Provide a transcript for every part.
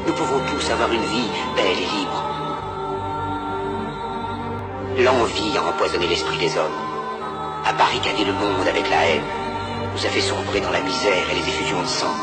Nous pouvons tous avoir une vie belle et libre. L'envie a empoisonné l'esprit des hommes, a barricadé le monde avec la haine, nous a fait sombrer dans la misère et les effusions de sang.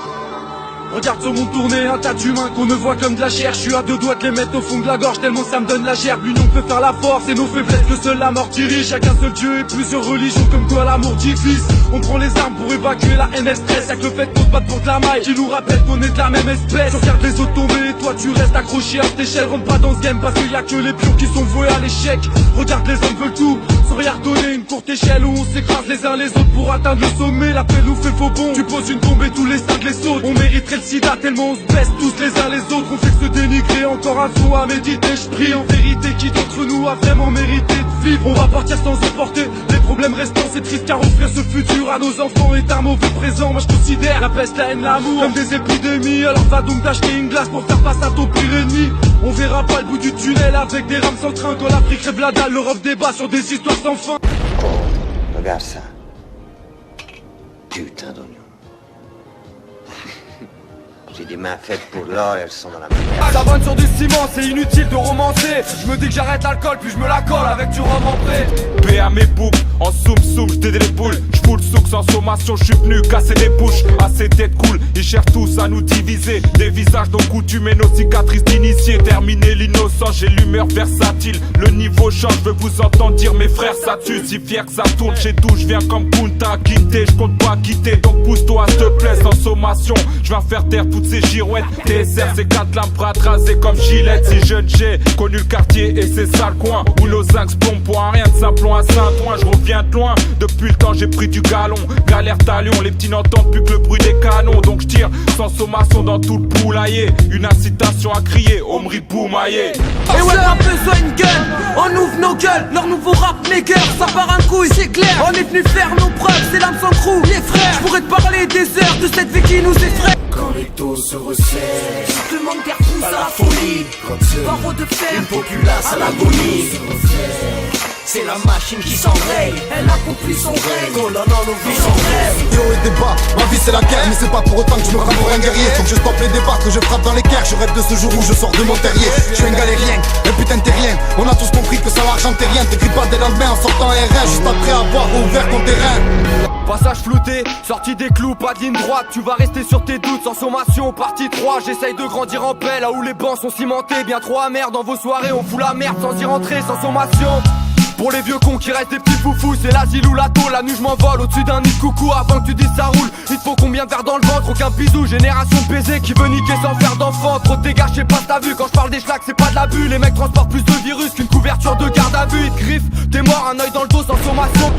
Regarde sur mon tourné, un tas d'humains qu'on ne voit comme de la chair. Je suis à deux doigts de les mettre au fond de la gorge tellement ça me donne la gerbe. L'union peut faire la force et nos faiblesses que seule la mort dirige. Chacun seul Dieu et plusieurs religions comme toi l'amour divise. On prend les armes pour évacuer la haine et le stress. Y'a que le fait qu'on se batte pour de la maille qui nous rappelle qu'on est de la même espèce. Tu regardes les autres tomber et toi tu restes accroché à cette échelle. Rentre pas dans ce game parce qu'il y a que les pions qui sont voués à l'échec. Regarde les hommes veulent tout sans rien redonner, une courte échelle où on s'écrase les uns les autres pour atteindre le sommet. La paix nous fait faux bon. Tu poses une bombe et tous les cinq les sautent. On mériterait le sida tellement on se baisse tous les uns les autres. On fait que se dénigrer, encore un son à méditer. Je prie en vérité, qui d'entre nous a vraiment mérité de vivre? On va partir sans emporter les problèmes restants. C'est triste car offrir ce futur à nos enfants est un mauvais présent. Moi je considère la peste, la haine, l'amour comme des épidémies. Alors va donc t'acheter une glace pour faire face à ton pire ennemi. On verra pas le bout du tunnel avec des rames sans train. Quand l'Afrique rêve la dalle, l'Europe débat sur des histoires sans fin. Oh, regarde ça. Putain d'oignon. J'ai des mains faites pour l'or et elles sont dans la merde. Ça bonne sur du ciment, c'est inutile de romancer. Je me dis que j'arrête l'alcool puis je me la colle avec du rhum en prêt. Paix à mes boucles, en soum j't'ai les poules. J'fous le souk sans sommation, j'suis venu casser des bouches. Assez d'être cool, ils cherchent tous à nous diviser. Des visages, nos coutumes et nos cicatrices d'initiés. Terminer l'innocence, j'ai l'humeur versatile. Le niveau change, je veux vous entendre dire mes frères ça tue. Si fier que ça tourne, chez d'où j'viens comme Kunta Kinte. J'compte pas quitter, donc pousse-toi s'il te plaît sans sommation. J'viens faire taire toutes ces girouettes. TSR, c'est 4 lampes rasées comme Gillette. Si jeune, j'ai connu le quartier et c'est ça le coin où nos axes plombent pour un rien de Saint-Plon à Saint-Ouen. Je reviens de loin, depuis le temps j'ai pris du galon. Galère talion, les petits n'entendent plus que le bruit des canons. Donc je tire sans sommation dans tout le poulailler. Une incitation à crier, Omri Boumaillé. Et ouais, pas besoin d'une gueule, on ouvre nos gueules, leur nouveau rap maker, ça part un couille, c'est clair. On est venu faire nos preuves, c'est l'âme sans crew, les frères. Je pourrais te parler des heures de cette vie qui nous effraie. Quand les taux se resserrent, Je demande des repousse à la folie, barreau de fer, une populace à l'agonie. C'est la machine qui s'enraye, elle accomplit son rêve. condamnant nos vies sans rêve. Yo et débat, ma vie c'est la guerre, mais c'est pas pour autant que je me prends pour un guerrier. Faut que je stoppe les débats, que je frappe dans les guerres. Je rêve de ce jour où je sors de mon terrier. Je suis un galérien, un putain de terrien. On a tous compris que ça l'argent t'es rien. T'écris pas des lendemains en sortant RR, juste après avoir ouvert ton terrain. Passage flouté, sortie des clous, pas de ligne droite. Tu vas rester sur tes doutes, sans sommation, partie 3. J'essaye de grandir en paix, là où les bancs sont cimentés. Bien trop amer dans vos soirées, on fout la merde sans y rentrer, sans sommation. Pour les vieux cons qui restent des petits foufous, c'est l'asile ou la tôle. La nuit je m'envole au-dessus d'un nid de coucou avant que tu dises ça roule. Il te faut combien de verres dans le ventre, aucun bisou. Génération de baiser qui veut niquer sans faire d'enfant. Trop de dégâts, je sais pas si t'as vu. Quand je parle des schlacs, c'est pas de l'abus. Les mecs transportent plus de virus qu'une couverture de garde à vue. Ils te griffent, t'es mort, un œil dans le dos sans sommation.